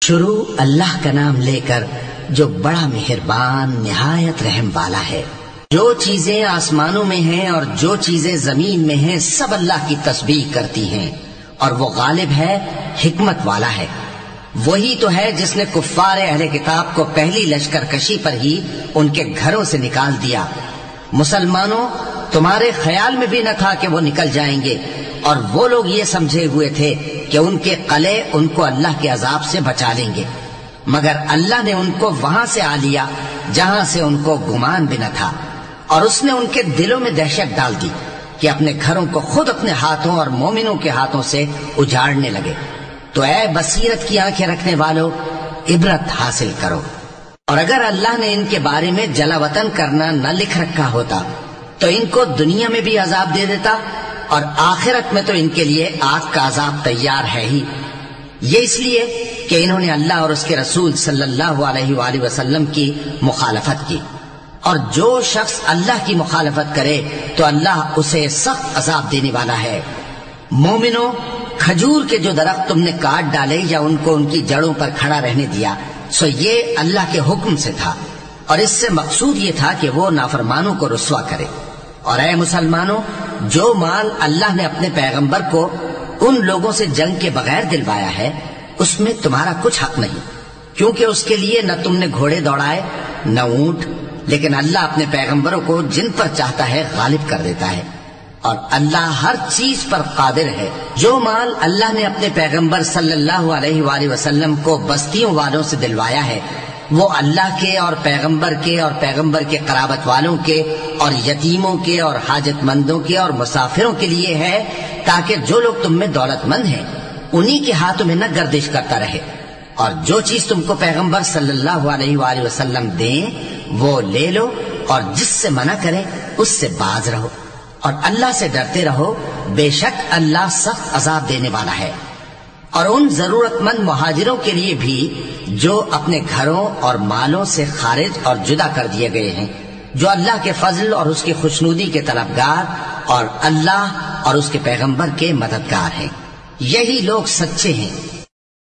شروع اللہ کا نام لے کر جو بڑا مہربان نہایت رحم والا ہے۔ جو چیزیں آسمانوں میں ہیں اور جو چیزیں زمین میں ہیں سب اللہ کی تسبیح کرتی ہیں، اور وہ غالب ہے، حکمت والا ہے۔ وہی تو ہے جس نے کفار اہل کتاب کو پہلی لشکر کشی پر ہی ان کے گھروں سے نکال دیا۔ مسلمانوں، تمہارے خیال میں بھی نہ تھا کہ وہ نکل جائیں گے، اور وہ لوگ یہ سمجھے ہوئے تھے کہ ان کے قلعے ان کو اللہ کے عذاب سے بچا لیں گے، مگر اللہ نے ان کو وہاں سے آ لیا جہاں سے ان کو گمان بھی نہ تھا، اور اس نے ان کے دلوں میں دہشت ڈال دی کہ اپنے گھروں کو خود اپنے ہاتھوں اور مومنوں کے ہاتھوں سے اجاڑنے لگے۔ تو اے بصیرت کی آنکھیں رکھنے والو، عبرت حاصل کرو۔ اور اگر اللہ نے ان کے بارے میں جلا وطن کرنا نہ لکھ رکھا ہوتا تو ان کو دنیا میں بھی عذاب دے دیتا، اور آخرت میں تو ان کے لیے آگ کا عذاب تیار ہے ہی۔ یہ اس لیے کہ انہوں نے اللہ اور اس کے رسول صلی اللہ علیہ وآلہ وسلم کی مخالفت کی، اور جو شخص اللہ کی مخالفت کرے تو اللہ اسے سخت عذاب دینے والا ہے۔ مومنوں، کھجور کے جو درخت تم نے کاٹ ڈالے یا ان کو ان کی جڑوں پر کھڑا رہنے دیا، سو یہ اللہ کے حکم سے تھا، اور اس سے مقصود یہ تھا کہ وہ نافرمانوں کو رسوا کرے۔ اور اے مسلمانوں، جو مال اللہ نے اپنے پیغمبر کو ان لوگوں سے جنگ کے بغیر دلوایا ہے، اس میں تمہارا کچھ حق نہیں، کیونکہ اس کے لیے نہ تم نے گھوڑے دوڑائے نہ اونٹ، لیکن اللہ اپنے پیغمبروں کو جن پر چاہتا ہے غالب کر دیتا ہے، اور اللہ ہر چیز پر قادر ہے۔ جو مال اللہ نے اپنے پیغمبر صلی اللہ علیہ وآلہ وسلم کو بستیوں والوں سے دلوایا ہے، وہ اللہ کے اور پیغمبر کے قرابت والوں کے اور یتیموں کے اور حاجت مندوں کے اور مسافروں کے لیے ہے، تاکہ جو لوگ تم میں دولت مند ہیں انہی کے ہاتھوں میں نہ گردش کرتا رہے، اور جو چیز تم کو پیغمبر صلی اللہ علیہ وآلہ وسلم دیں وہ لے لو، اور جس سے منع کرے اس سے باز رہو، اور اللہ سے ڈرتے رہو، بے شک اللہ سخت عذاب دینے والا ہے۔ اور ان ضرورت مند مہاجروں کے لیے بھی جو اپنے گھروں اور مالوں سے خارج اور جدا کر دیے گئے ہیں، جو اللہ کے فضل اور اس کی خوشنودی کے طلبگار اور اللہ اور اس کے پیغمبر کے مددگار ہیں، یہی لوگ سچے ہیں۔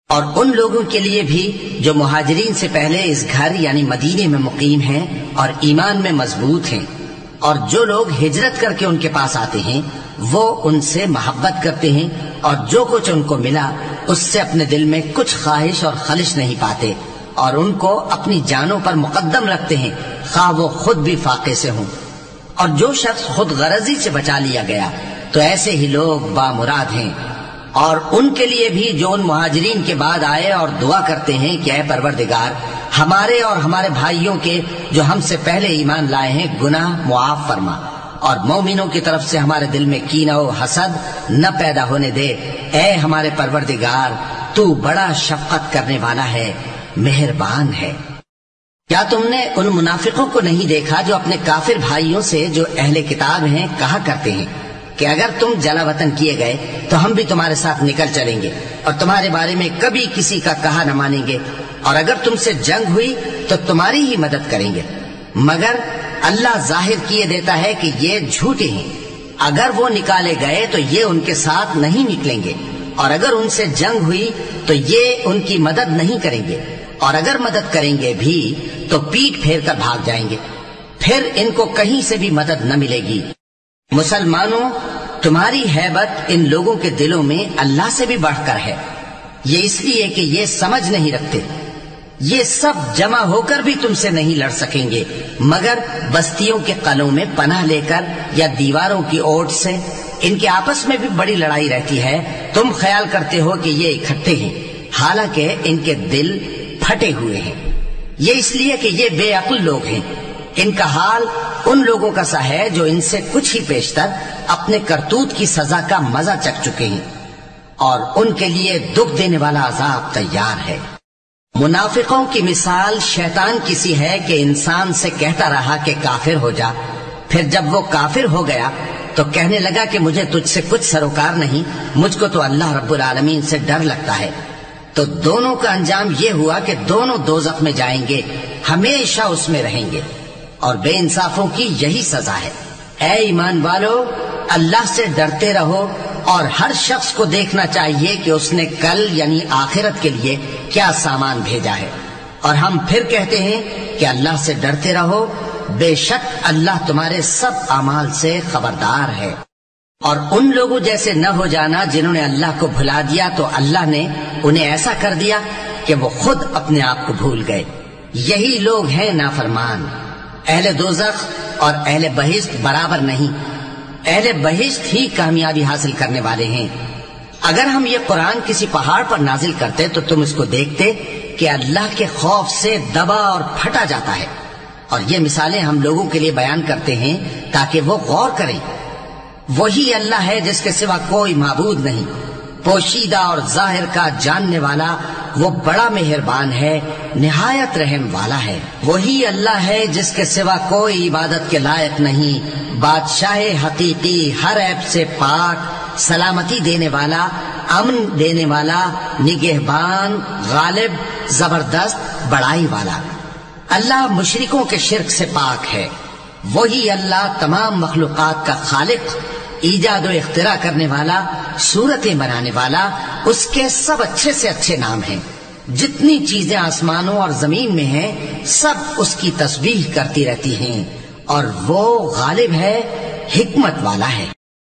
اور ان لوگوں کے لیے بھی جو مہاجرین سے پہلے اس گھر یعنی مدینے میں مقیم ہیں اور ایمان میں مضبوط ہیں، اور جو لوگ ہجرت کر کے ان کے پاس آتے ہیں وہ ان سے محبت کرتے ہیں، اور جو کچھ ان کو ملا اس سے اپنے دل میں کچھ خواہش اور خلش نہیں پاتے، اور ان کو اپنی جانوں پر مقدم رکھتے ہیں، خواہ وہ خود بھی فاقے سے ہوں۔ اور جو شخص خود غرضی سے بچا لیا گیا تو ایسے ہی لوگ بامراد ہیں۔ اور ان کے لیے بھی جو ان مہاجرین کے بعد آئے اور دعا کرتے ہیں کہ اے پروردگار، ہمارے اور ہمارے بھائیوں کے جو ہم سے پہلے ایمان لائے ہیں گناہ معاف فرما، اور مومنوں کی طرف سے ہمارے دل میں کینہ و حسد نہ پیدا ہونے دے، اے ہمارے پروردگار، تو بڑا شفقت کرنے والا ہے، مہربان ہے۔ کیا تم نے ان منافقوں کو نہیں دیکھا جو اپنے کافر بھائیوں سے جو اہل کتاب ہیں کہا کرتے ہیں کہ اگر تم جلا وطن کیے گئے تو ہم بھی تمہارے ساتھ نکل چلیں گے، اور تمہارے بارے میں کبھی کسی کا کہا نہ مانیں گے، اور اگر تم سے جنگ ہوئی تو تمہاری ہی مدد کریں گے، مگر اللہ ظاہر کیے دیتا ہے کہ یہ جھوٹے ہیں۔ اگر وہ نکالے گئے تو یہ ان کے ساتھ نہیں نکلیں گے، اور اگر ان سے جنگ ہوئی تو یہ ان کی مدد نہیں کریں گے، اور اگر مدد کریں گے بھی تو پیٹ پھیر کر بھاگ جائیں گے، پھر ان کو کہیں سے بھی مدد نہ ملے گی۔ مسلمانوں، تمہاری ہیبت ان لوگوں کے دلوں میں اللہ سے بھی بڑھ کر ہے، یہ اس لیے کہ یہ سمجھ نہیں رکھتے۔ یہ سب جمع ہو کر بھی تم سے نہیں لڑ سکیں گے، مگر بستیوں کے قلعوں میں پناہ لے کر یا دیواروں کی اوٹ سے۔ ان کے آپس میں بھی بڑی لڑائی رہتی ہے، تم خیال کرتے ہو کہ یہ اکٹھے ہیں، حالانکہ ان کے دل پھٹے ہوئے ہیں۔ یہ اس لیے کہ یہ بے عقل لوگ ہیں۔ ان کا حال ان لوگوں کا سا ہے جو ان سے کچھ ہی پیشتر اپنے کرتوت کی سزا کا مزہ چکھ چکے ہیں، اور ان کے لیے دکھ دینے والا عذاب تیار ہے۔ منافقوں کی مثال شیطان کی سی ہے کہ انسان سے کہتا رہا کہ کافر ہو جا، پھر جب وہ کافر ہو گیا تو کہنے لگا کہ مجھے تجھ سے کچھ سروکار نہیں، مجھ کو تو اللہ رب العالمین سے ڈر لگتا ہے۔ تو دونوں کا انجام یہ ہوا کہ دونوں دوزخ میں جائیں گے، ہمیشہ اس میں رہیں گے، اور بے انصافوں کی یہی سزا ہے۔ اے ایمان والو، اللہ سے ڈرتے رہو اور ہر شخص کو دیکھنا چاہیے کہ اس نے کل یعنی آخرت کے لیے کیا سامان بھیجا ہے۔ اور ہم پھر کہتے ہیں کہ اللہ سے ڈرتے رہو، بے شک اللہ تمہارے سب اعمال سے خبردار ہے۔ اور ان لوگوں جیسے نہ ہو جانا جنہوں نے اللہ کو بھلا دیا تو اللہ نے انہیں ایسا کر دیا کہ وہ خود اپنے آپ کو بھول گئے۔ یہی لوگ ہیں نافرمان۔ اہل دوزخ اور اہل بہشت برابر نہیں، اہل بہشت ہی کامیابی حاصل کرنے والے ہیں۔ اگر ہم یہ قرآن کسی پہاڑ پر نازل کرتے تو تم اس کو دیکھتے کہ اللہ کے خوف سے دبا اور پھٹا جاتا ہے۔ اور یہ مثالیں ہم لوگوں کے لیے بیان کرتے ہیں تاکہ وہ غور کریں۔ وہی اللہ ہے جس کے سوا کوئی معبود نہیں، پوشیدہ اور ظاہر کا جاننے والا، وہ بڑا مہربان ہے، نہایت رحم والا ہے۔ وہی اللہ ہے جس کے سوا کوئی عبادت کے لائق نہیں، بادشاہ حقیقی، ہر عیب سے پاک، سلامتی دینے والا، امن دینے والا، نگہبان، غالب، زبردست، بڑائی والا۔ اللہ مشرکوں کے شرک سے پاک ہے۔ وہی اللہ تمام مخلوقات کا خالق، ایجاد و اختراع کرنے والا، صورتیں بنانے والا، اس کے سب اچھے سے اچھے نام ہیں۔ جتنی چیزیں آسمانوں اور زمین میں ہیں سب اس کی تسبیح کرتی رہتی ہیں، اور وہ غالب ہے، حکمت والا ہے۔